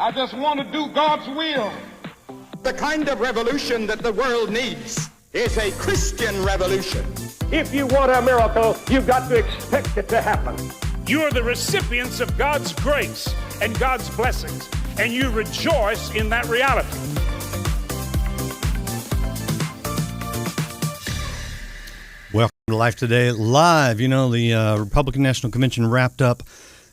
I just want to do God's will. The kind of revolution that the world needs is a Christian revolution. If you want a miracle, you've got to expect it to happen. You are the recipients of God's grace and God's blessings, and you rejoice in that reality. Welcome to Life Today Live. You know, the Republican National Convention wrapped up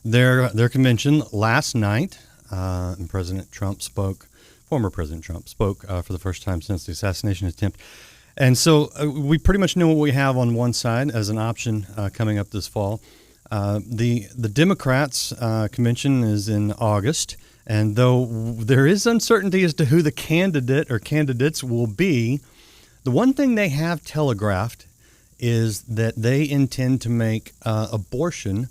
their convention last night, and President Trump spoke. Former President Trump spoke for the first time since the assassination attempt. And so we pretty much know what we have on one side as an option coming up this fall. The Democrats' convention is in August, and though there is uncertainty as to who the candidate or candidates will be, the one thing they have telegraphed is that they intend to make abortion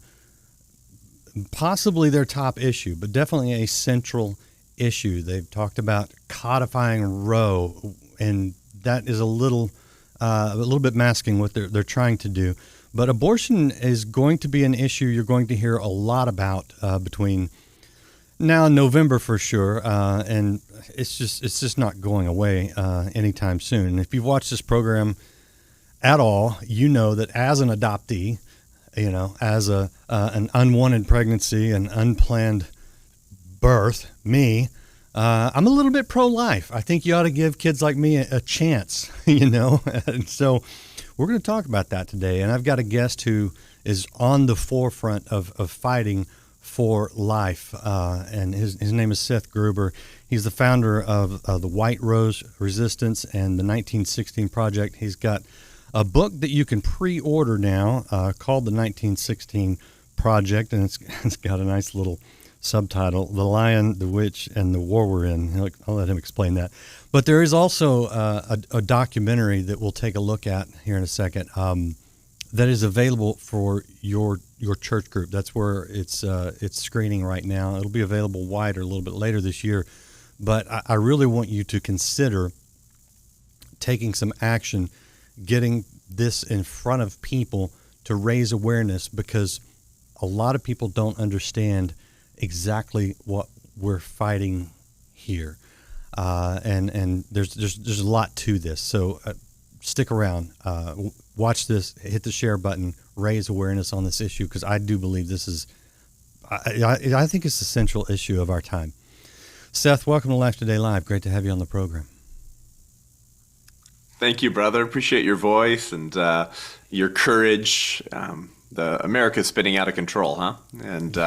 possibly their top issue, but definitely a central issue. They've talked about codifying Roe, and that is a little bit masking what they're trying to do. But abortion is going to be an issue you're going to hear a lot about between now and November for sure, and it's just not going away anytime soon. And if you've watched this program at all, you know that as an adoptee, you know, as an unwanted pregnancy, an unplanned birth, I'm a little bit pro-life. I think you ought to give kids like me a chance, you know. And so we're going to talk about that today. And I've got a guest who is on the forefront of fighting for life. And his name is Seth Gruber. He's the founder of the White Rose Resistance and the 1916 Project. He's got a book that you can pre-order now called the 1916 Project. And it's got a nice little subtitle, The Lion, the Witch, and the War We're In. I'll let him explain that. But there is also a documentary that we'll take a look at here in a second that is available for your church group. That's where it's screening right now. It'll be available wider a little bit later this year. But I really want you to consider taking some action, getting this in front of people to raise awareness, because a lot of people don't understand exactly what we're fighting here, and there's a lot to this. So stick around, watch this, hit the share button, raise awareness on this issue, because I do believe this is, I think it's the central issue of our time. Seth, welcome to Life Today Live. Great to have you on the program. Thank you, brother. Appreciate your voice and your courage. The America's spinning out of control, huh? And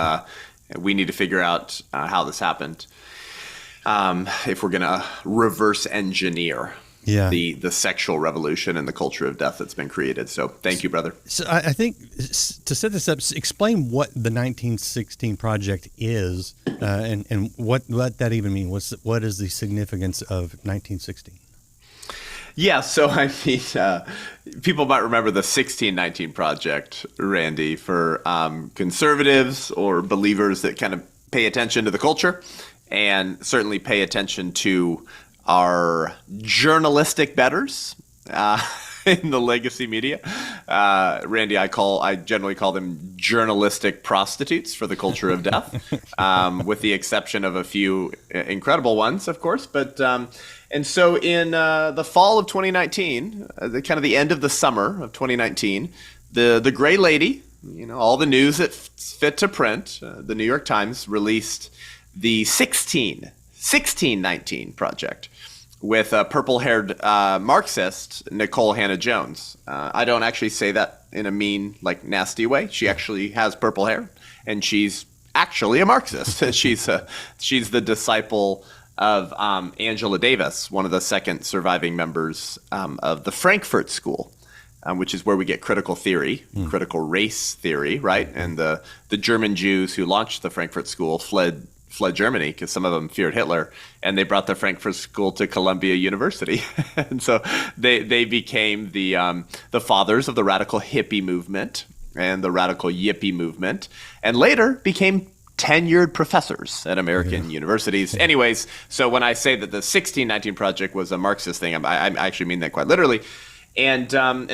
we need to figure out how this happened if we're going to reverse engineer the sexual revolution and the culture of death that's been created. So thank you, brother. So I think to set this up, explain what the 1916 Project is and what that even means. What is the significance of 1916? Yeah, so I mean, people might remember the 1619 Project, Randy, for conservatives or believers that kind of pay attention to the culture and certainly pay attention to our journalistic betters in the legacy media. Randy, I generally call them journalistic prostitutes for the culture of death, with the exception of a few incredible ones, of course. But and so in the fall of 2019, the end of the summer of 2019, the Gray Lady, you know, all the news that's fit to print, the New York Times released the 1619 Project with a purple-haired Marxist, Nicole Hannah-Jones. I don't actually say that in a mean, nasty way. She actually has purple hair, and she's actually a Marxist. She's the disciple of Angela Davis, one of the second surviving members of the Frankfurt School, which is where we get critical theory, critical race theory, right? And the German Jews who launched the Frankfurt School fled Germany because some of them feared Hitler, and they brought the Frankfurt School to Columbia University. And so they became the fathers of the radical hippie movement and the radical yippie movement, and later became tenured professors at American universities. Anyways, so when I say that the 1619 Project was a Marxist thing, I actually mean that quite literally. And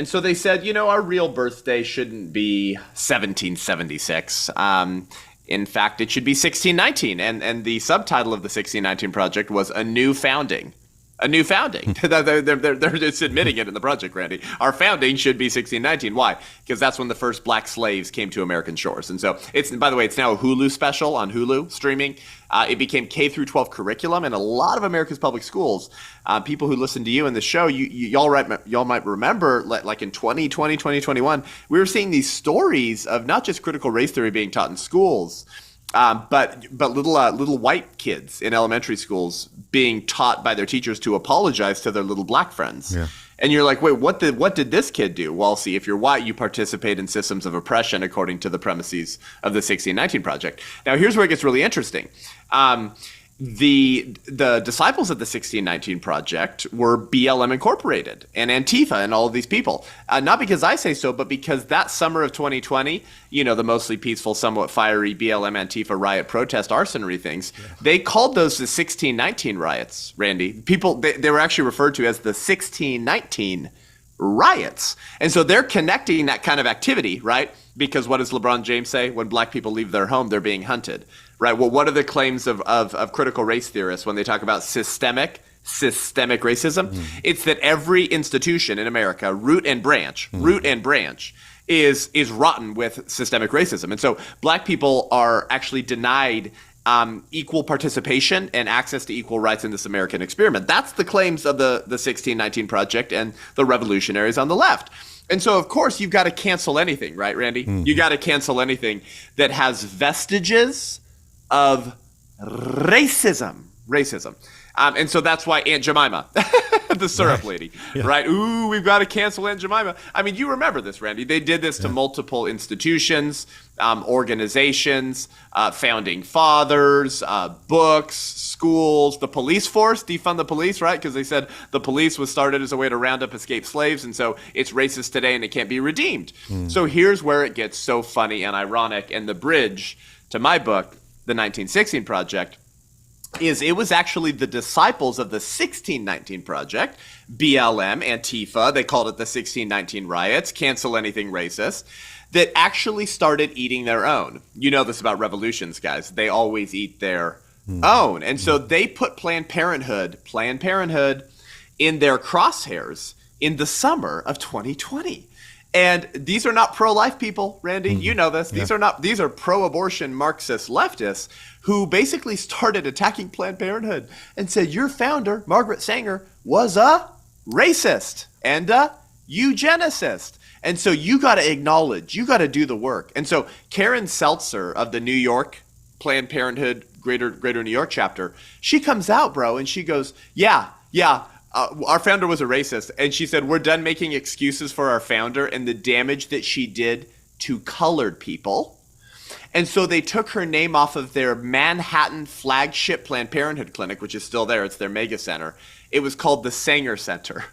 so they said, our real birthday shouldn't be 1776. In fact, it should be 1619. And the subtitle of the 1619 Project was A New Founding. A new founding. They're just admitting it in the project, Randy. Our founding should be 1619. Why? Because that's when the first black slaves came to American shores. And so it's, by the way, it's now a Hulu special on Hulu streaming. It became K through 12 curriculum in a lot of America's public schools. People who listen to you in the show, y'all might remember, like in 2020, 2021, we were seeing these stories of not just critical race theory being taught in schools, but little white kids in elementary schools being taught by their teachers to apologize to their little black friends. Yeah. And you're like, wait, what did this kid do? Well, see, if you're white, you participate in systems of oppression according to the premises of the 1619 Project. Now, here's where it gets really interesting. The disciples of the 1619 Project were BLM Incorporated and Antifa and all of these people. Not because I say so, but because that summer of 2020, the mostly peaceful, somewhat fiery BLM Antifa riot protest arsonry things, they called those the 1619 riots, Randy. People, they were actually referred to as the 1619 riots. And so they're connecting that kind of activity, right? Because what does LeBron James say? When black people leave their home, they're being hunted. Right. Well, what are the claims of critical race theorists when they talk about systemic racism? It's that every institution in America, root and branch, is rotten with systemic racism. And so black people are actually denied equal participation and access to equal rights in this American experiment. That's the claims of the 1619 Project and the revolutionaries on the left. And so, of course, you've got to cancel anything, right, Randy? You got to cancel anything that has vestiges of racism. And so that's why Aunt Jemima, the syrup lady, right? Ooh, we've got to cancel Aunt Jemima. I mean, you remember this, Randy. They did this to multiple institutions, organizations, founding fathers, books, schools, the police force, defund the police, right? Because they said the police was started as a way to round up escaped slaves. And so it's racist today and it can't be redeemed. So here's where it gets so funny and ironic. And the bridge to my book, The 1916 Project, is it was actually the disciples of the 1619 Project, BLM, Antifa, they called it the 1619 riots, cancel anything racist, that actually started eating their own. You know this about revolutions, guys. They always eat their own. And so they put Planned Parenthood in their crosshairs in the summer of 2020. And these are not pro-life people, Randy. You know this. These are pro-abortion Marxist leftists who basically started attacking Planned Parenthood and said your founder, Margaret Sanger, was a racist and a eugenicist. And so you got to acknowledge, you got to do the work. And so Karen Seltzer of the New York Planned Parenthood Greater New York chapter, she comes out, bro, and she goes, our founder was a racist. And she said, we're done making excuses for our founder and the damage that she did to colored people. And so they took her name off of their Manhattan flagship Planned Parenthood clinic, which is still there. It's their mega center. It was called the Sanger Center.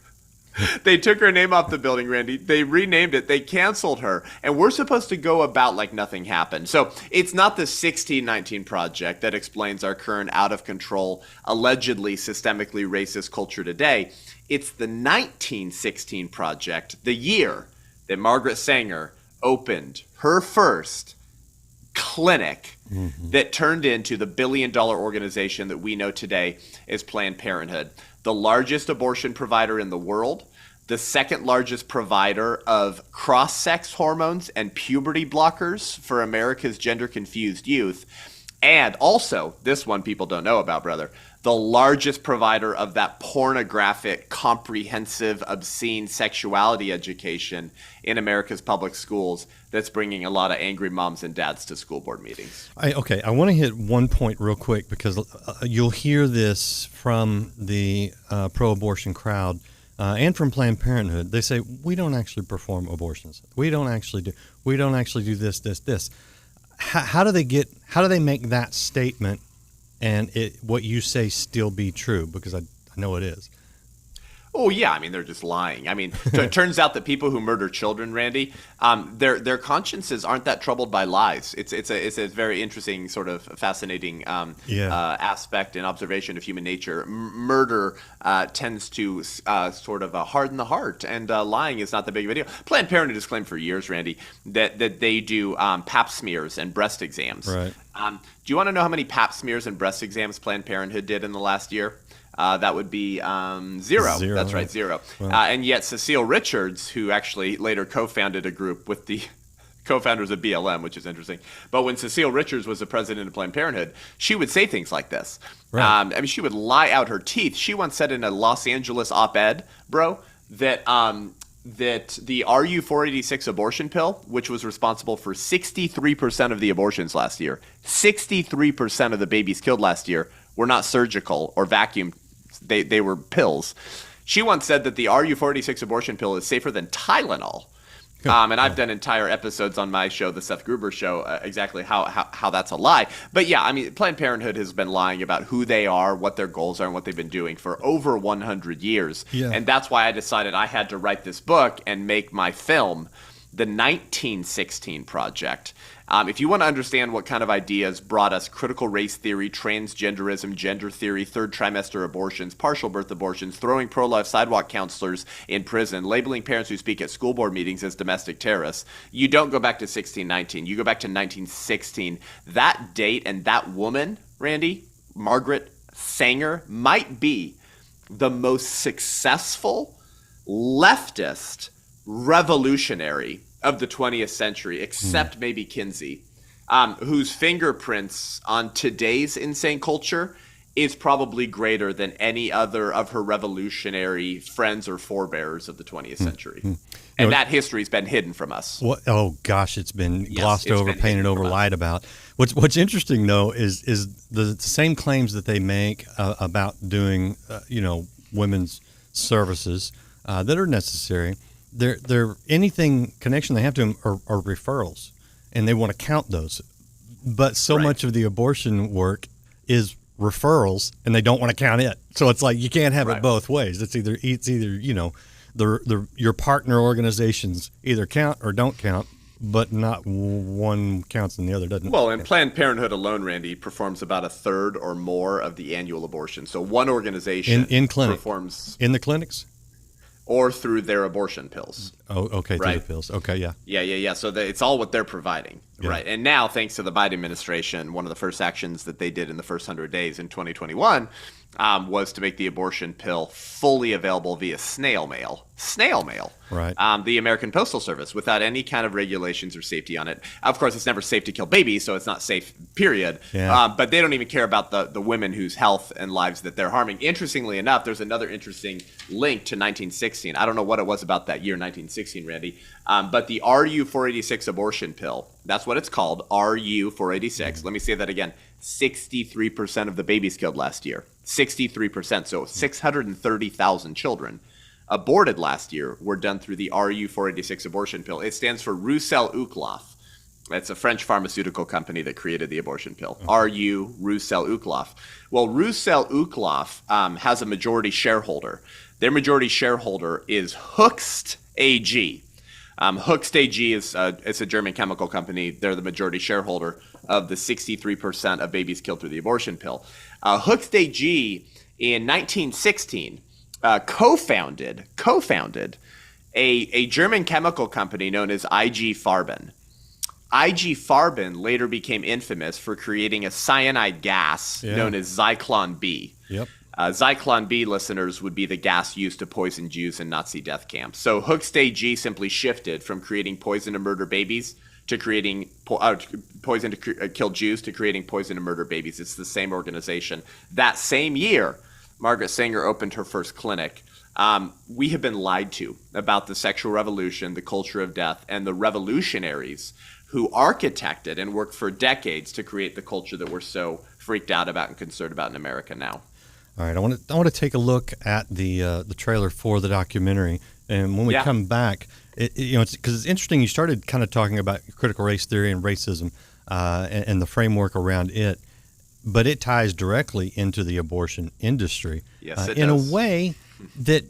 They took her name off the building, Randy. They renamed it. They canceled her. And we're supposed to go about like nothing happened. So it's not the 1619 Project that explains our current out of control, allegedly systemically racist culture today. It's the 1916 Project, the year that Margaret Sanger opened her first clinic that turned into the billion-dollar organization that we know today as Planned Parenthood. The largest abortion provider in the world, the second largest provider of cross-sex hormones and puberty blockers for America's gender-confused youth, and also, this one people don't know about, brother, the largest provider of that pornographic, comprehensive, obscene sexuality education in America's public schools that's bringing a lot of angry moms and dads to school board meetings. I want to hit one point real quick because you'll hear this from the pro-abortion crowd and from Planned Parenthood. They say, we don't actually perform abortions. We don't actually do this. How do they make that statement and what you say still be true? Because I know it is. Oh, yeah. I mean, they're just lying. I mean, it turns out that people who murder children, Randy, their consciences aren't that troubled by lies. It's a very interesting, sort of fascinating aspect and observation of human nature. Murder tends to sort of harden the heart, and lying is not that big of a deal. Planned Parenthood has claimed for years, Randy, that they do pap smears and breast exams. Right. Do you want to know how many pap smears and breast exams Planned Parenthood did in the last year? That would be zero. That's right, zero. And yet Cecile Richards, who actually later co-founded a group with the co-founders of BLM, which is interesting. But when Cecile Richards was the president of Planned Parenthood, she would say things like this. Right. I mean, she would lie out her teeth. She once said in a Los Angeles op-ed, bro, that that the RU-486 abortion pill, which was responsible for 63% of the abortions last year, 63% of the babies killed last year were not surgical or vacuum. They were pills. She once said that the RU-486 abortion pill is safer than Tylenol. And I've done entire episodes on my show, the Seth Gruber show, exactly how that's a lie. But yeah, I mean, Planned Parenthood has been lying about who they are, what their goals are, and what they've been doing for over 100 years. Yeah. And that's why I decided I had to write this book and make my film, The 1916 Project. If you want to understand what kind of ideas brought us critical race theory, transgenderism, gender theory, third trimester abortions, partial birth abortions, throwing pro-life sidewalk counselors in prison, labeling parents who speak at school board meetings as domestic terrorists, you don't go back to 1619. You go back to 1916. That date and that woman, Randy, Margaret Sanger, might be the most successful leftist revolutionary of the 20th century, except maybe Kinsey, whose fingerprints on today's insane culture is probably greater than any other of her revolutionary friends or forebears of the 20th century. And that history's been hidden from us. Oh gosh, it's been glossed over, painted over, lied about. What's interesting though is the same claims that they make about doing women's services that are necessary. They're anything connection they have to them are referrals, and they want to count those. But so much of the abortion work is referrals, and they don't want to count it. So it's like you can't have it both ways. It's either your partner organizations either count or don't count, but not one counts and the other doesn't. Well, and Planned Parenthood alone, Randy, performs about a third or more of the annual abortion. So one organization in clinic performs in the clinics. Or through their abortion pills. Oh, okay, through the pills. Okay, yeah. Yeah. So it's all what they're providing, right? And now, thanks to the Biden administration, one of the first actions that they did in the first 100 days in 2021 was to make the abortion pill fully available via snail mail. Right. The American Postal Service, without any kind of regulations or safety on it. Of course, it's never safe to kill babies, so it's not safe, period. Yeah. But they don't even care about the women whose health and lives that they're harming. Interestingly enough, there's another interesting link to 1916. I don't know what it was about that year, 1916, Randy. But the RU-486 abortion pill, that's what it's called, RU-486. Let me say that again. 63% of the babies killed last year. 63%. So 630,000 children aborted last year were done through the RU-486 abortion pill. It stands for Roussel-Uclof. That's a French pharmaceutical company that created the abortion pill. RU Roussel-Uclof. Well, Roussel-Uclof has a majority shareholder. Their majority shareholder is Hoechst AG. Hoechst AG is it's a German chemical company. They're the majority shareholder of the 63% of babies killed through the abortion pill. Hoechst AG in 1916 co-founded a German chemical company known as IG Farben. IG Farben later became infamous for creating a cyanide gas known as Zyklon B. Yep. Zyklon B, listeners, would be the gas used to poison Jews in Nazi death camps. So Hoechst AG simply shifted from creating poison to murder babies to creating poison to kill Jews to creating poison to murder babies. It's the same organization. That same year, Margaret Sanger opened her first clinic. We have been lied to about the sexual revolution, the culture of death, and the revolutionaries who architected and worked for decades to create the culture that we're so freaked out about and concerned about in America now. All right, I want to take a look at the trailer for the documentary, and when we come back, it's because it's interesting. You started kind of talking about critical race theory and racism and the framework around it, but it ties directly into the abortion industry. Yes, it in does. a way that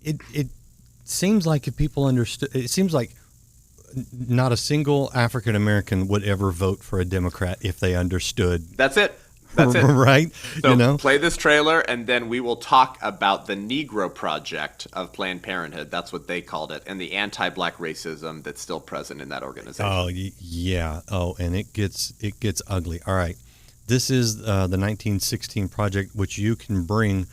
it seems like if people understood. It seems like not a single African American would ever vote for a Democrat if they understood. That's it. That's it. Right? So play this trailer, and then we will talk about the Negro Project of Planned Parenthood. That's what they called it, and the anti-black racism that's still present in that organization. Oh, yeah. Oh, and it gets ugly. All right. This is the 1916 Project, which you can bring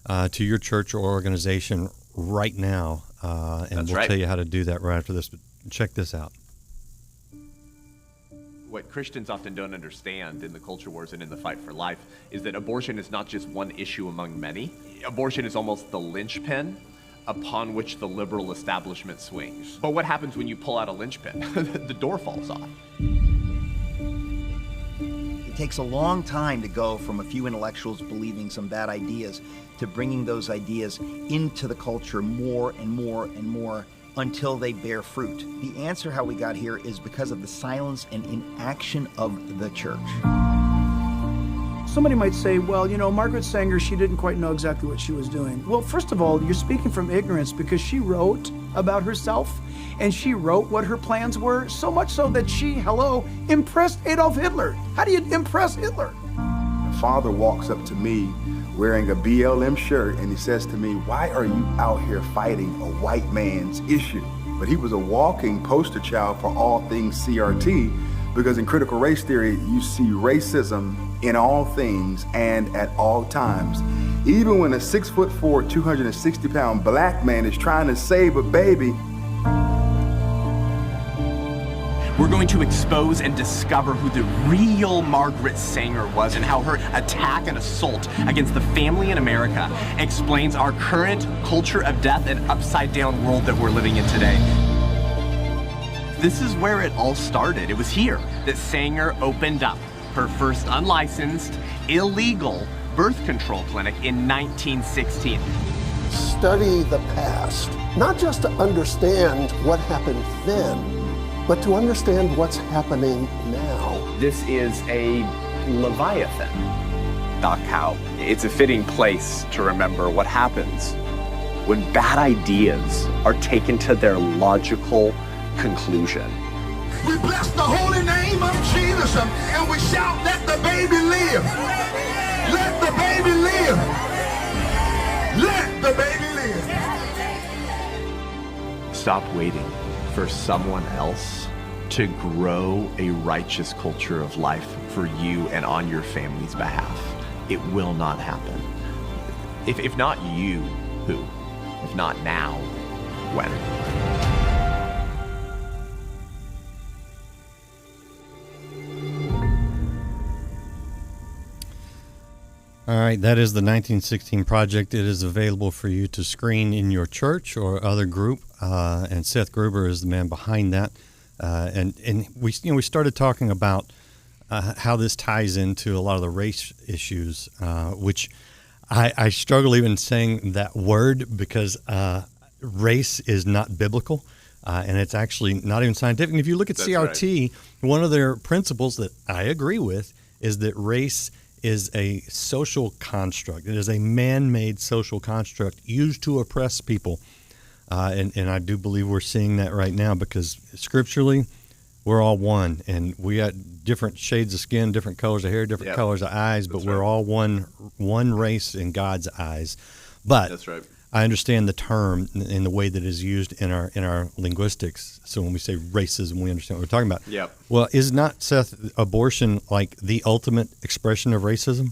to your church or organization right now, and we'll tell you how to do that right after this. But check this out. What Christians often don't understand in the culture wars and in the fight for life is that abortion is not just one issue among many. Abortion is almost the linchpin upon which the liberal establishment swings. But what happens when you pull out a linchpin? The door falls off. It takes a long time to go from a few intellectuals believing some bad ideas to bringing those ideas into the culture more and more and more until they bear fruit. The answer how we got here is because of the silence and inaction of the church. Somebody might say, well, Margaret Sanger, she didn't quite know exactly what she was doing. Well, first of all, you're speaking from ignorance because she wrote about herself and she wrote what her plans were, so much so that she, impressed Adolf Hitler. How do you impress Hitler? My father walks up to me wearing a BLM shirt, and he says to me, why are you out here fighting a white man's issue? But he was a walking poster child for all things CRT, because in critical race theory, you see racism in all things and at all times. Even when a 6'4", 260-pound black man is trying to save a baby. We're going to expose and discover who the real Margaret Sanger was and how her attack and assault against the family in America explains our current culture of death and upside-down world that we're living in today. This is where it all started. It was here that Sanger opened up her first unlicensed, illegal birth control clinic in 1916. Study the past, not just to understand what happened then, but to understand what's happening now. This is a Leviathan. How it's a fitting place to remember what happens when bad ideas are taken to their logical conclusion. We bless the holy name of Jesus and we shout, let the baby live. Let the baby live. Let the baby live. Stop waiting for someone else to grow a righteous culture of life for you and on your family's behalf. It will not happen. If not you, who? If not now, when? All right, that is the 1916 Project. It is available for you to screen in your church or other group, and Seth Gruber is the man behind that. And we started talking about how this ties into a lot of the race issues, which I struggle even saying that word because race is not biblical, and it's actually not even scientific. And if you look at That's CRT, right. One of their principles that I agree with is that race is a social construct. It is a man-made social construct used to oppress people. And I do believe we're seeing that right now because scripturally, we're all one. And we got different shades of skin, different colors of hair, different colors of eyes, but we're all one race in God's eyes. But That's right. I understand the term in the way that it is used in our linguistics. So when we say racism, we understand what we're talking about. Yep. Well, is not, Seth, abortion like the ultimate expression of racism?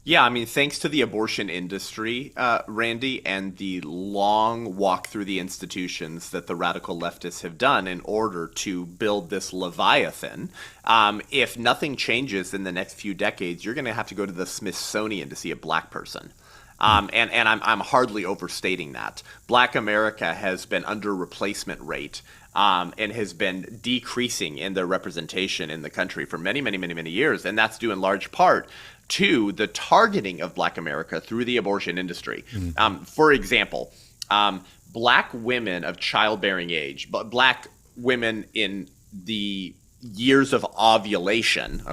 Yeah, I mean, thanks to the abortion industry, Randy, and the long walk through the institutions that the radical leftists have done in order to build this Leviathan, if nothing changes in the next few decades, you're going to have to go to the Smithsonian to see a black person. And I'm hardly overstating that. Black America has been under replacement rate and has been decreasing in their representation in the country for many, many, many, many years. And that's due in large part to the targeting of Black America through the abortion industry. For example, black women of childbearing age, but black women in the years of ovulation,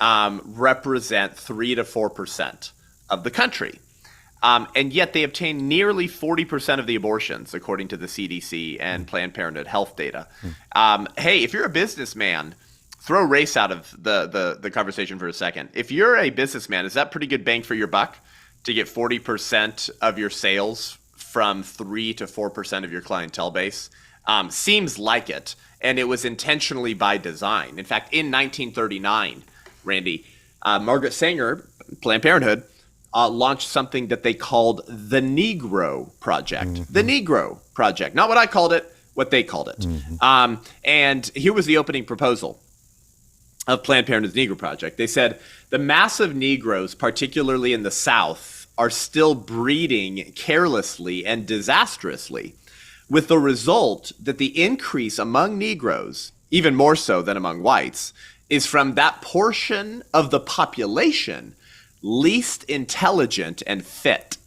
represent 3 to 4% of the country. And yet they obtain nearly 40% of the abortions, according to the CDC and Planned Parenthood health data. Hey, if you're a businessman, throw race out of the conversation for a second. If you're a businessman, is that pretty good bang for your buck to get 40% of your sales from 3 to 4% of your clientele base? Seems like it. And it was intentionally by design. In fact, in 1939, Randy, Margaret Sanger, Planned Parenthood, launched something that they called the Negro Project. Mm-hmm. The Negro Project. Not what I called it, what they called it. Mm-hmm. And here was the opening proposal of Planned Parenthood's Negro Project. They said, the mass of Negroes, particularly in the South, are still breeding carelessly and disastrously, with the result that the increase among Negroes, even more so than among whites, is from that portion of the population least intelligent and fit.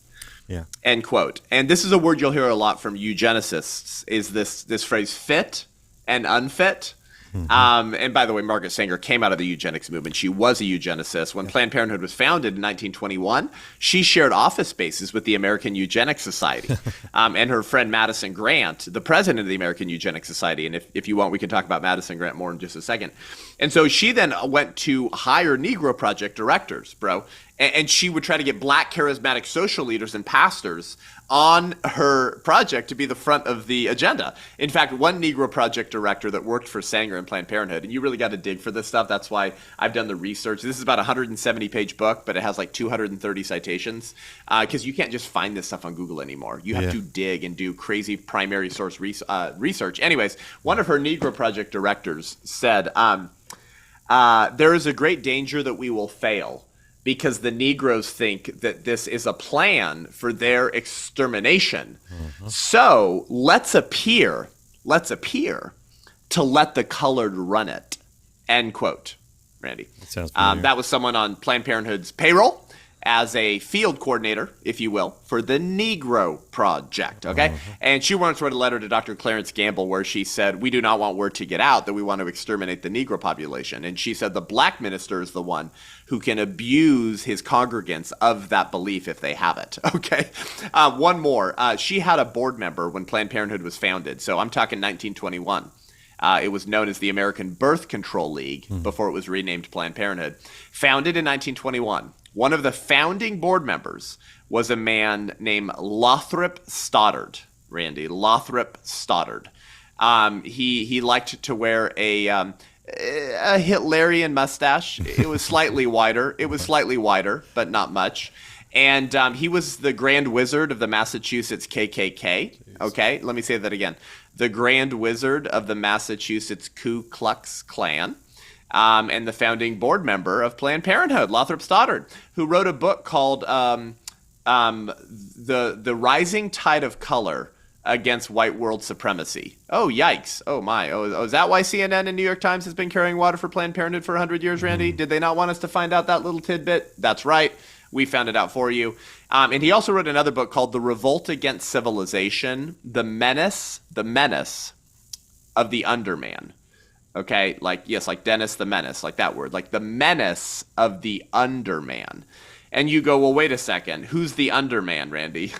Yeah. End quote. And this is a word you'll hear a lot from eugenicists, is this phrase fit and unfit. Mm-hmm. And by the way, Margaret Sanger came out of the eugenics movement. She was a eugenicist. When Planned Parenthood was founded in 1921, she shared office spaces with the American Eugenics Society and her friend Madison Grant, the president of the American Eugenics Society. And if you want, we can talk about Madison Grant more in just a second. And so she then went to hire Negro Project directors, bro. And she would try to get black charismatic social leaders and pastors on her project to be the front of the agenda. In fact, one Negro Project director that worked for Sanger and Planned Parenthood, and you really got to dig for this stuff. That's why I've done the research. This is about a 170-page book, but it has like 230 citations because you can't just find this stuff on Google anymore. You have to dig and do crazy primary source research. Anyways, one of her Negro Project directors said, there is a great danger that we will fail, because the Negroes think that this is a plan for their extermination. Mm-hmm. So let's appear to let the colored run it. End quote, Randy. That sounds familiar. That was someone on Planned Parenthood's payroll as a field coordinator, if you will, for the Negro Project, okay? Mm-hmm. And she once wrote a letter to Dr. Clarence Gamble where she said, we do not want word to get out that we want to exterminate the Negro population. And she said the black minister is the one who can abuse his congregants of that belief if they have it, okay? One more. She had a board member when Planned Parenthood was founded. So I'm talking 1921. It was known as the American Birth Control League before it was renamed Planned Parenthood. Founded in 1921. One of the founding board members was a man named Lothrop Stoddard, Randy. Lothrop Stoddard. He liked to wear a Hitlerian mustache. It was slightly wider. But not much. And he was the Grand Wizard of the Massachusetts KKK. Okay, let me say that again. The Grand Wizard of the Massachusetts Ku Klux Klan. And the founding board member of Planned Parenthood, Lothrop Stoddard, who wrote a book called The Rising Tide of Color Against White World Supremacy. Oh, yikes. Oh, my. Oh, is that why CNN and New York Times has been carrying water for Planned Parenthood for 100 years, Randy? Did they not want us to find out that little tidbit? That's right. We found it out for you. And he also wrote another book called The Revolt Against Civilization, The Menace of the Underman. Okay, like Dennis the Menace, like that word, like the menace of the underman. And you go, well, wait a second, who's the underman, Randy?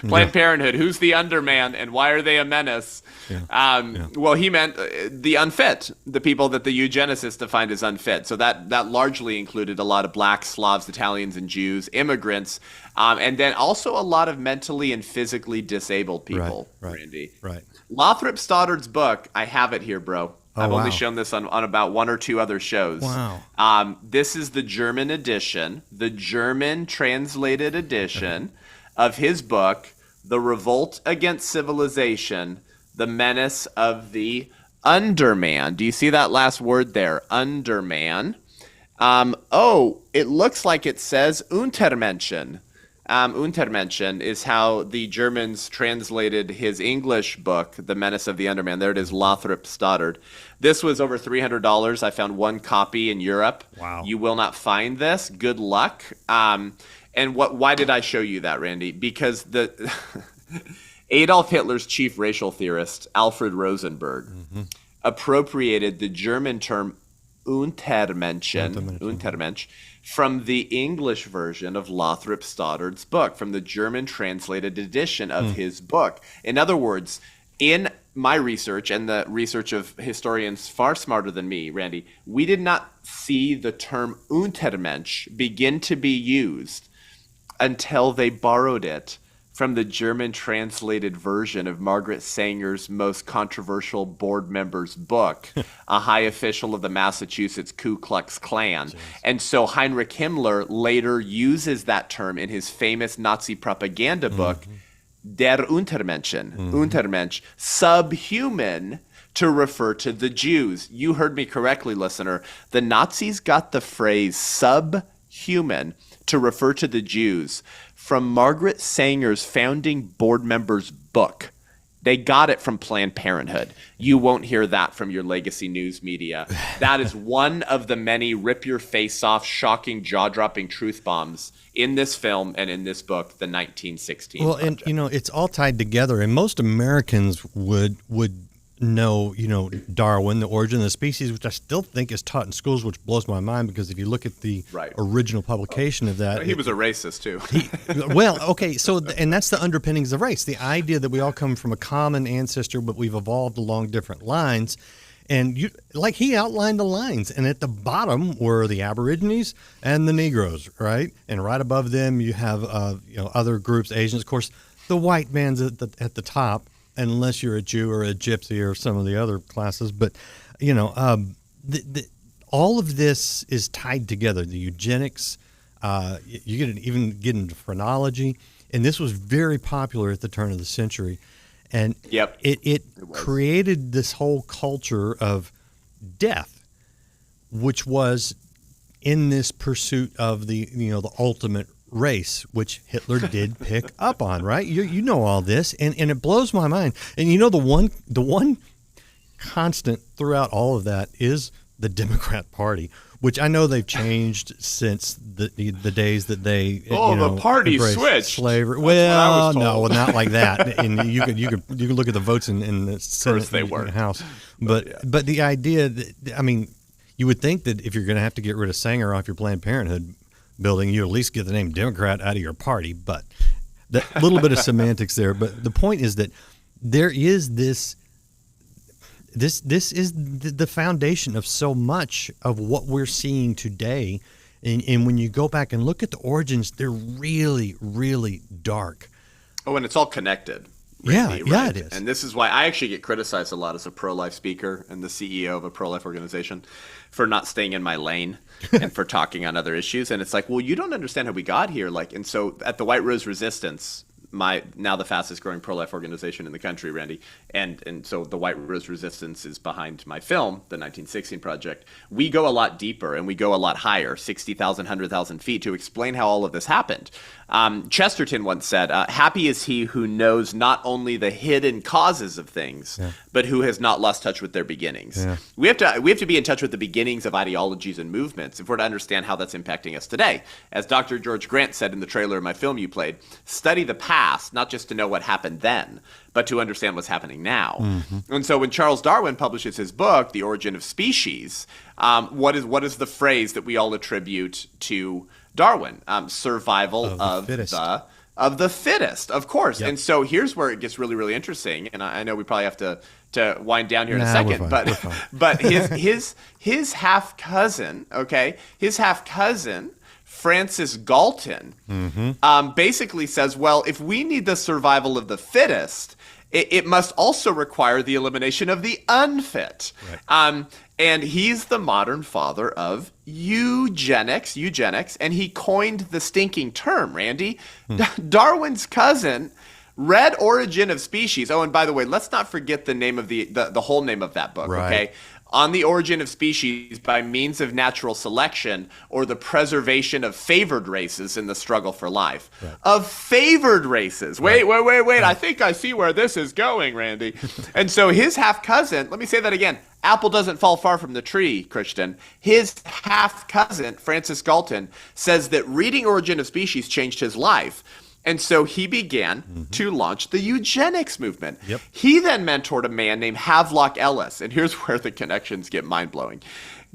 Planned Parenthood, who's the underman, and why are they a menace? Well, he meant the unfit, the people that the eugenicists defined as unfit. So that largely included a lot of blacks, Slavs, Italians, and Jews, immigrants, and then also a lot of mentally and physically disabled people, Randy. Right. Lothrop Stoddard's book, I have it here, bro. Oh, I've only shown this on about one or two other shows. Wow. This is the German edition, the German translated edition of his book, The Revolt Against Civilization, The Menace of the Underman. Do you see that last word there? Underman. It looks like it says Untermenschen. Untermenschen is how the Germans translated his English book, The Menace of the Underman. There it is, Lothrop Stoddard. This was over $300. I found one copy in Europe. Wow. You will not find this. Good luck. And why did I show you that, Randy? Because the Adolf Hitler's chief racial theorist, Alfred Rosenberg, appropriated the German term Untermensch, from the English version of Lothrop Stoddard's book, from the German translated edition of his book. In other words, in my research and the research of historians far smarter than me, Randy, we did not see the term Untermensch begin to be used until they borrowed it from the German translated version of Margaret Sanger's most controversial board member's book, A High Official of the Massachusetts Ku Klux Klan. Jeez. And so Heinrich Himmler later uses that term in his famous Nazi propaganda book, Der Untermenschen, Untermensch, subhuman, to refer to the Jews. You heard me correctly, listener. The Nazis got the phrase subhuman to refer to the Jews from Margaret Sanger's founding board member's book. They got it from Planned Parenthood. You won't hear that from your legacy news media. That is one of the many rip your face off, shocking, jaw-dropping truth bombs in this film and in this book, The 1916 Well, Project. and it's all tied together, and most Americans would know, Darwin, The Origin of the Species, which I still think is taught in schools, which blows my mind because if you look at the original publication of that, he was a racist too. And that's the underpinnings of race, the idea that we all come from a common ancestor, but we've evolved along different lines. And he outlined the lines, and at the bottom were the Aborigines and the Negroes, right? And right above them you have other groups, Asians, of course. The white man's at the top, unless you're a Jew or a Gypsy or some of the other classes. But, all of this is tied together. The eugenics, you even get into phrenology, and this was very popular at the turn of the century. And it created this whole culture of death, which was in this pursuit of the ultimate race, which Hitler did pick up on, right? You know all this, and it blows my mind. And the one constant throughout all of that is the Democrat Party, which I know they've changed since the days that they the party switched slavery. Well, no, not like that. And you could look at the votes in the Senate and the House, but the idea that you would think that if you're going to have to get rid of Sanger off your Planned Parenthood building, you at least get the name Democrat out of your party. But that little bit of semantics there. But the point is that there is this is the foundation of so much of what we're seeing today. And when you go back and look at the origins, they're really, really dark. Oh, and it's all connected. Randy, yeah, it is. And this is why I actually get criticized a lot as a pro-life speaker and the CEO of a pro-life organization for not staying in my lane and for talking on other issues. And it's like, well, you don't understand how we got here. And so at the White Rose Resistance, now the fastest growing pro-life organization in the country, Randy, and so the White Rose Resistance is behind my film, The 1916 Project. We go a lot deeper and we go a lot higher, 60,000, 100,000 feet, to explain how all of this happened. Chesterton once said, happy is he who knows not only the hidden causes of things, but who has not lost touch with their beginnings. Yeah. We have to be in touch with the beginnings of ideologies and movements if we're to understand how that's impacting us today. As Dr. George Grant said in the trailer of my film you played, study the past, not just to know what happened then, but to understand what's happening now. Mm-hmm. And so when Charles Darwin publishes his book, The Origin of Species, what is the phrase that we all attribute to Darwin? Survival of the fittest, of course. Yep. And so here's where it gets really, really interesting. And I know we probably have to wind down here in a second, but his half cousin, Francis Galton, basically says, well, if we need the survival of the fittest, it must also require the elimination of the unfit. Right. And he's the modern father of eugenics, and he coined the stinking term, Randy. Darwin's cousin read Origin of Species. Oh, and by the way, let's not forget the name of the whole name of that book, okay? On the Origin of Species by means of natural selection or the preservation of favored races in the struggle for life. Right. Of favored races. Wait. I think I see where this is going, Randy. And so his half-cousin, let me say that again. Apple doesn't fall far from the tree, Christian. His half-cousin, Francis Galton, says that reading Origin of Species changed his life. And so he began to launch the eugenics movement. Yep. He then mentored a man named Havelock Ellis. And here's where the connections get mind-blowing.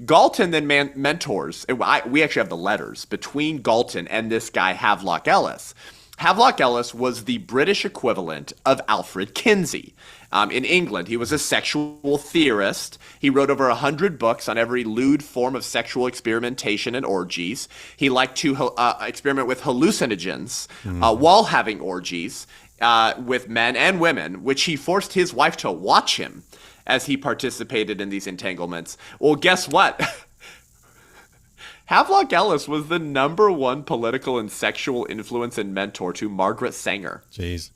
Galton then mentors, we actually have the letters between Galton and this guy Havelock Ellis. Havelock Ellis was the British equivalent of Alfred Kinsey. In England, he was a sexual theorist. He wrote over 100 books on every lewd form of sexual experimentation and orgies. He liked to experiment with hallucinogens while having orgies with men and women, which he forced his wife to watch him as he participated in these entanglements. Well, guess what? Havelock Ellis was the #1 political and sexual influence and mentor to Margaret Sanger. Jeez.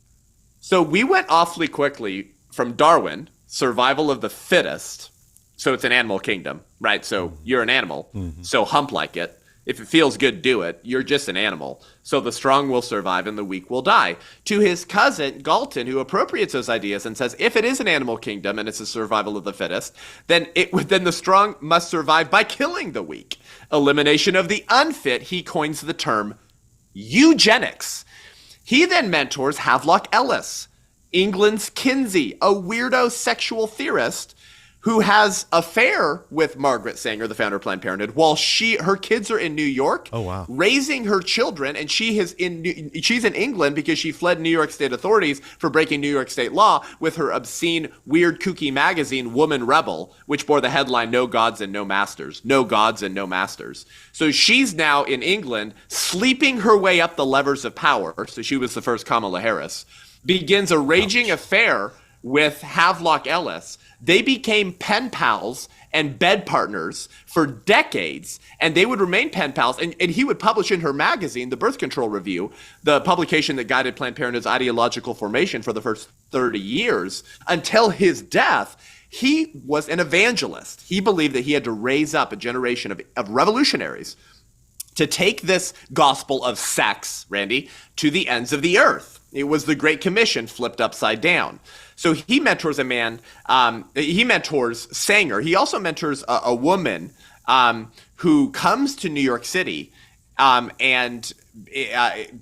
So we went awfully quickly from Darwin, survival of the fittest. So it's an animal kingdom, right? So you're an animal, so hump like it. If it feels good, do it. You're just an animal. So the strong will survive and the weak will die. To his cousin, Galton, who appropriates those ideas and says, if it is an animal kingdom and it's a survival of the fittest, then the strong must survive by killing the weak. Elimination of the unfit, he coins the term eugenics. He then mentors Havelock Ellis, England's Kinsey, a weirdo sexual theorist who has an affair with Margaret Sanger, the founder of Planned Parenthood, while her kids are in New York, raising her children, and she's in England because she fled New York State authorities for breaking New York State law with her obscene, weird, kooky magazine, Woman Rebel, which bore the headline, No Gods and No Masters. No Gods and No Masters. So she's now in England, sleeping her way up the levers of power, so she was the first Kamala Harris, begins a raging affair with Havelock Ellis. They became pen pals and bed partners for decades, and they would remain pen pals. And he would publish in her magazine, the Birth Control Review, the publication that guided Planned Parenthood's ideological formation for the first 30 years, until his death. He was an evangelist. He believed that he had to raise up a generation of revolutionaries to take this gospel of sex, Randy, to the ends of the earth. It was the Great Commission flipped upside down. So he mentors a man, he mentors Sanger. He also mentors a woman who comes to New York City and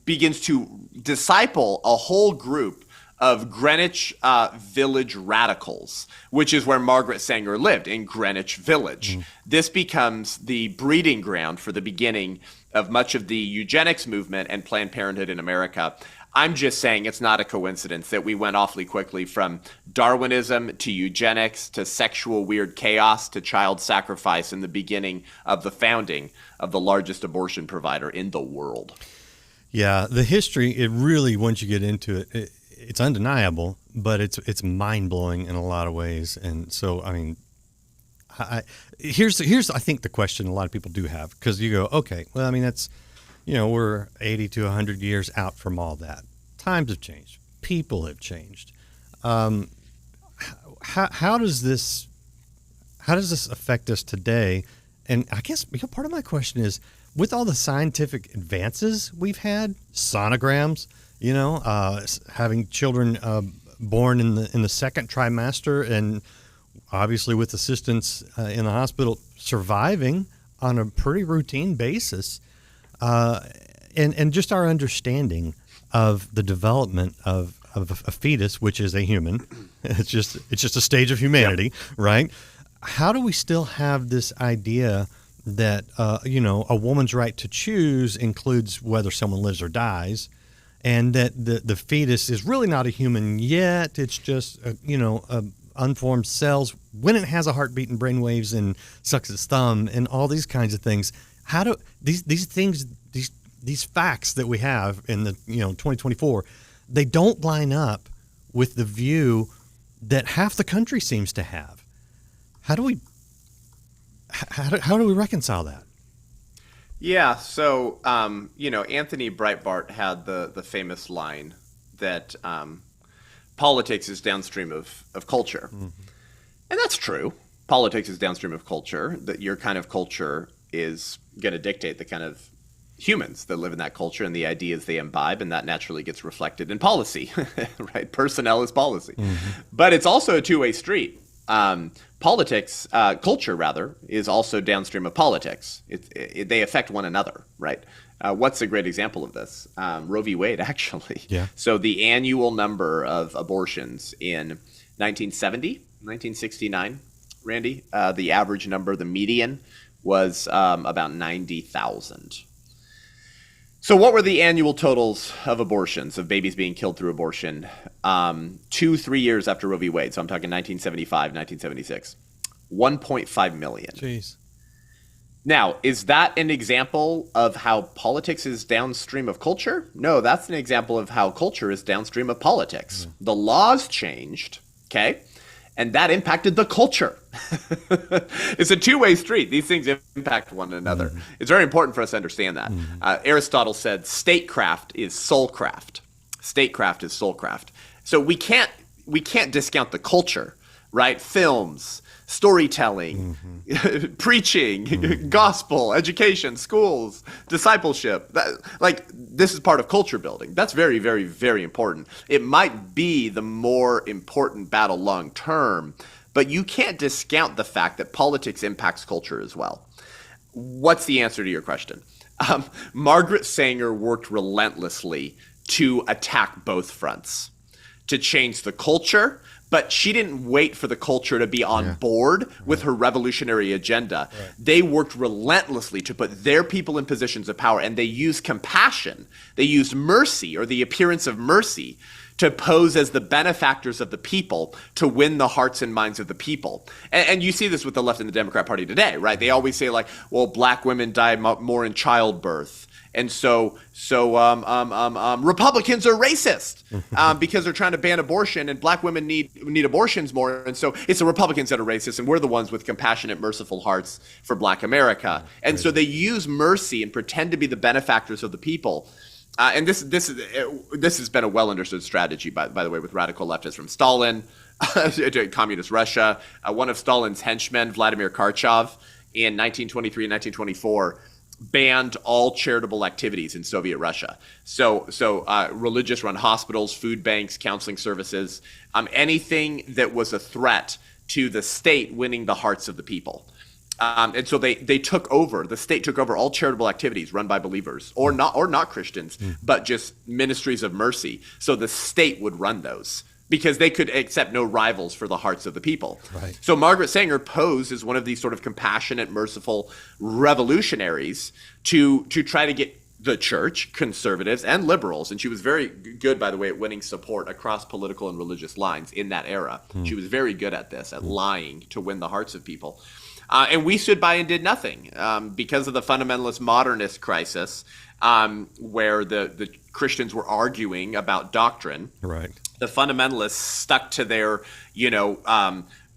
begins to disciple a whole group of Greenwich Village radicals, which is where Margaret Sanger lived, in Greenwich Village. This becomes the breeding ground for the beginning of much of the eugenics movement and Planned Parenthood in America. I'm just saying it's not a coincidence that we went awfully quickly from Darwinism to eugenics to sexual weird chaos to child sacrifice in the beginning of the founding of the largest abortion provider in the world. Yeah, the history, it really, once you get into it, it's undeniable, but it's mind-blowing in a lot of ways. And so, I mean, here's I think the question a lot of people do have, because you go, okay, well, I mean, that's, we're 80 to 100 years out from all that. Times have changed. People have changed. How does this affect us today? And I guess part of my question is, with all the scientific advances we've had, sonograms, having children born in the second trimester, and obviously with assistance in the hospital, surviving on a pretty routine basis. And just our understanding of the development of a fetus, which is a human. It's just a stage of humanity, right? How do we still have this idea that a woman's right to choose includes whether someone lives or dies, and that the fetus is really not a human yet? It's just unformed cells when it has a heartbeat and brainwaves and sucks its thumb and all these kinds of things. How do these things, these facts that we have in the 2024, they don't line up with the view that half the country seems to have? How do we reconcile that? Yeah, so Anthony Breitbart had the famous line that politics is downstream of culture, and that's true. Politics is downstream of culture. That your kind of culture is going to dictate the kind of humans that live in that culture and the ideas they imbibe, and that naturally gets reflected in policy, right? Personnel is policy. But it's also a two-way street. Politics, culture rather, is also downstream of politics. They affect one another, right? What's a great example of this? Roe v. Wade, actually. Yeah. So the annual number of abortions in 1970, 1969, Randy, the average number, the median, was about 90,000. So what were the annual totals of abortions, of babies being killed through abortion, 2-3 years after Roe v. Wade? So I'm talking 1975, 1976. 1.5 million. Jeez. Now, is that an example of how politics is downstream of culture? No, that's an example of how culture is downstream of politics. The laws changed, okay? And that impacted the culture. It's a two-way street. These things impact one another. It's very important for us to understand that. Aristotle said statecraft is soulcraft. Statecraft is soulcraft. So we can't discount the culture, right? Films, storytelling, preaching, gospel, education, schools, discipleship. This is part of culture building. That's very, very, very important. It might be the more important battle long term, but you can't discount the fact that politics impacts culture as well. What's the answer to your question? Margaret Sanger worked relentlessly to attack both fronts, to change the culture, but she didn't wait for the culture to be on board with her revolutionary agenda. They worked relentlessly to put their people in positions of power, and they used compassion. They used mercy, or the appearance of mercy, to pose as the benefactors of the people, to win the hearts and minds of the people. And you see this with the left and the Democrat Party today, right? They always say, like, well, black women die more in childbirth. And so Republicans are racist because they're trying to ban abortion, and black women need abortions more. And so it's the Republicans that are racist, and we're the ones with compassionate, merciful hearts for black America. And so they use mercy and pretend to be the benefactors of the people. And this has been a well understood strategy, by the way, with radical leftists from Stalin to communist Russia. One of Stalin's henchmen, Vladimir Karchov, in 1923 and 1924. Banned all charitable activities in Soviet Russia. So religious-run hospitals, food banks, counseling services, anything that was a threat to the state winning the hearts of the people. And so they took over. The state took over all charitable activities run by believers, or not Christians, but just ministries of mercy. So the state would run those, because they could accept no rivals for the hearts of the people. Right. So Margaret Sanger posed as one of these sort of compassionate, merciful revolutionaries to try to get the church, conservatives, and liberals, and she was very good, by the way, at winning support across political and religious lines in that era. She was very good at this, at lying to win the hearts of people. And we stood by and did nothing because of the fundamentalist modernist crisis, where the Christians were arguing about doctrine. Right. The fundamentalists stuck to their,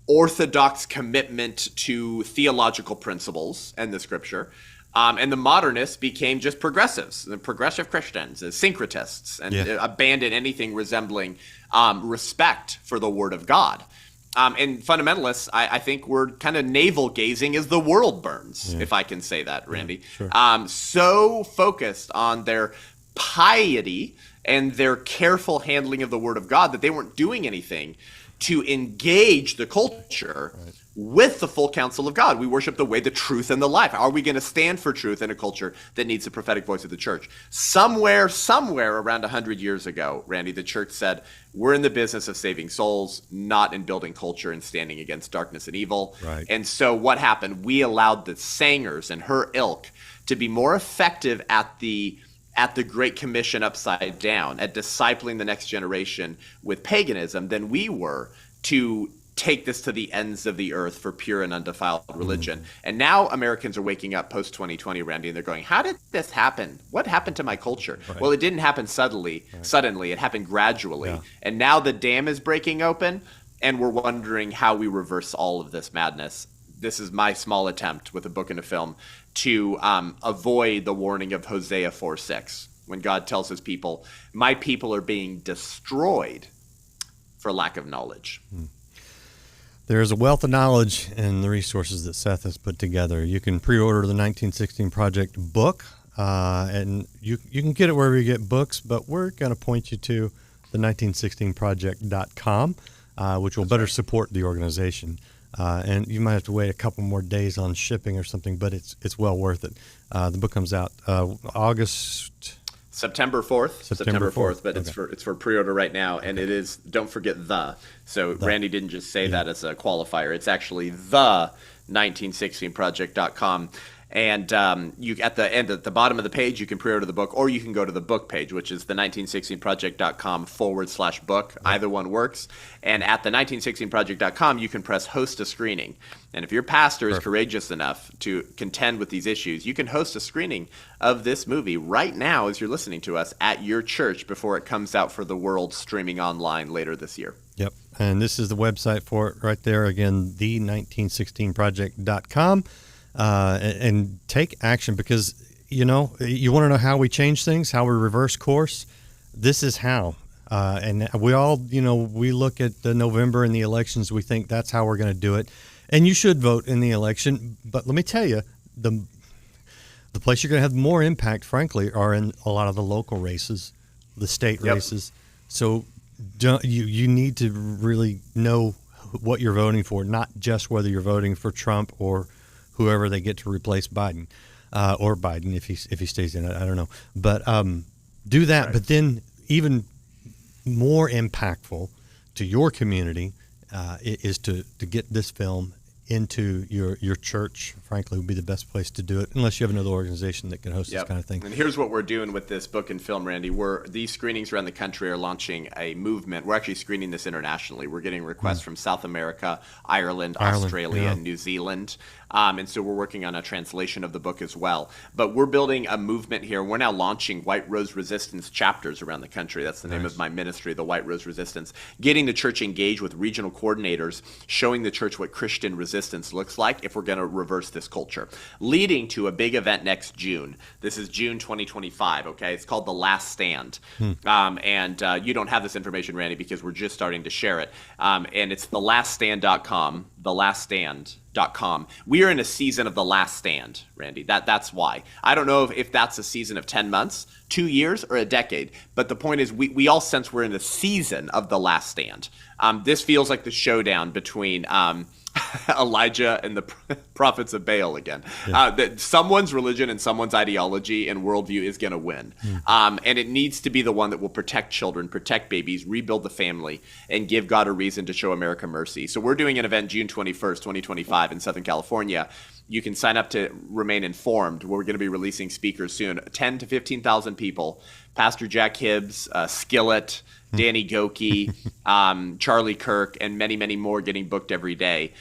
orthodox commitment to theological principles and the scripture. And the modernists became just progressives, the progressive Christians, syncretists, and abandoned anything resembling respect for the word of God. And fundamentalists, I think, were kind of navel-gazing as the world burns, if I can say that, Randy. Yeah, sure. So focused on their piety and their careful handling of the word of God that they weren't doing anything to engage the culture with the full counsel of God. We worship the way, the truth, and the life. Are we going to stand for truth in a culture that needs the prophetic voice of the church? Somewhere around 100 years ago, Randy, the church said, we're in the business of saving souls, not in building culture and standing against darkness and evil. Right. And so what happened? We allowed the Sangers and her ilk to be more effective at the Great Commission upside down, at discipling the next generation with paganism, than we were to take this to the ends of the earth for pure and undefiled religion. And now Americans are waking up post-2020, Randy, and they're going, how did this happen? What happened to my culture? Right. Well, it didn't happen suddenly. It happened gradually. Yeah. And now the dam is breaking open, and we're wondering how we reverse all of this madness. This is my small attempt with a book and a film to avoid the warning of Hosea 4:6, when God tells his people, my people are being destroyed for lack of knowledge. There's a wealth of knowledge in the resources that Seth has put together. You can pre-order the 1916 Project book, and you can get it wherever you get books, but we're going to point you to the 1916project.com, which will better support the organization. And you might have to wait a couple more days on shipping or something, but it's well worth it. The book comes out September 4th, but it's for pre-order right now, and it is, don't forget so Randy didn't just say that as a qualifier. It's actually the 1916project.com. And you at the bottom of the page, you can pre-order the book, or you can go to the book page, which is the 1916project.com/book. Either one works. And at the 1916project.com, you can press host a screening. And if your pastor is courageous enough to contend with these issues, you can host a screening of this movie right now as you're listening to us at your church before it comes out for the world streaming online later this year. Yep. And this is the website for it right there. Again, the 1916project.com. And take action, because, you want to know how we change things, how we reverse course. This is how. And we all, we look at the November and the elections. We think that's how we're going to do it. And you should vote in the election. But let me tell you, the place you're going to have more impact, frankly, are in a lot of the local races, the state races. So you need to really know what you're voting for, not just whether you're voting for Trump or whoever they get to replace Biden, or Biden if he stays in it. I don't know. But do that. Right. But then even more impactful to your community is to get this film into your church. Frankly, would be the best place to do it, unless you have another organization that can host this kind of thing. And here's what we're doing with this book and film, Randy. These screenings around the country are launching a movement. We're actually screening this internationally. We're getting requests from South America, Ireland, Australia, New Zealand. And so we're working on a translation of the book as well. But we're building a movement here. We're now launching White Rose Resistance chapters around the country. That's the name of my ministry, the White Rose Resistance. Getting the church engaged with regional coordinators, showing the church what Christian resistance looks like if we're going to reverse this culture. Leading to a big event next June. This is June 2025, okay? It's called The Last Stand. And you don't have this information, Randy, because we're just starting to share it. And it's thelaststand.com, thelaststand.com. We are in a season of The Last Stand, Randy. That's why. I don't know if that's a season of 10 months, 2 years, or a decade. But the point is we all sense we're in a season of The Last Stand. This feels like the showdown between Elijah and the prophets of Baal again. That someone's religion and someone's ideology and worldview is going to win. And it needs to be the one that will protect children, protect babies, rebuild the family, and give God a reason to show America mercy. So we're doing an event June 21st, 2025 in Southern California. You can sign up to remain informed. We're going to be releasing speakers soon. 10 to 15,000 people. Pastor Jack Hibbs, Skillet, Danny Goki, Charlie Kirk, and many, many more getting booked every day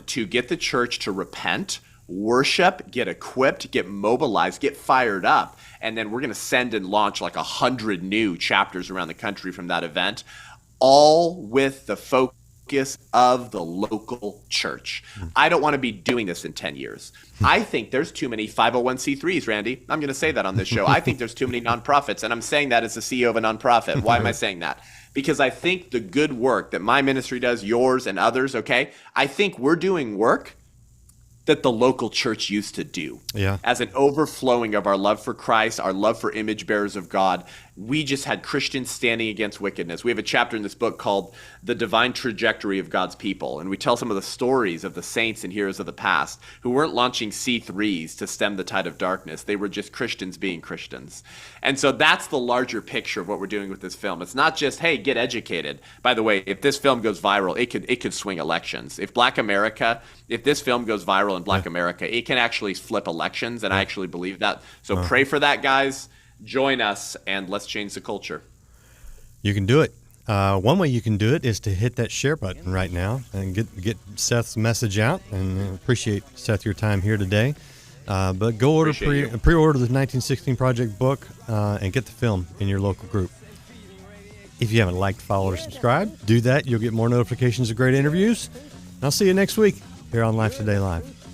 to get the church to repent, worship, get equipped, get mobilized, get fired up. And then we're going to send and launch like 100 new chapters around the country from that event, all with the focus of the local church. I don't want to be doing this in 10 years. I think there's too many 501c3s, Randy. I'm going to say that on this show. I think there's too many nonprofits, and I'm saying that as the CEO of a nonprofit. Why am I saying that? Because I think the good work that my ministry does, yours and others, okay, I think we're doing work that the local church used to do. As an overflowing of our love for Christ, our love for image bearers of God. We just had Christians standing against wickedness. We have a chapter in this book called The Divine Trajectory of God's People. And we tell some of the stories of the saints and heroes of the past who weren't launching C3s to stem the tide of darkness. They were just Christians being Christians. And so that's the larger picture of what we're doing with this film. It's not just, hey, get educated. By the way, if this film goes viral, it could swing elections. If this film goes viral in Black America, it can actually flip elections. And I actually believe that. So pray for that, guys. Join us, and let's change the culture. You can do it. One way you can do it is to hit that share button right now and get Seth's message out. And appreciate, Seth, your time here today. But go order pre-order the 1916 Project book and get the film in your local group. If you haven't liked, followed, or subscribed, do that. You'll get more notifications of great interviews. I'll see you next week here on Life Today Live.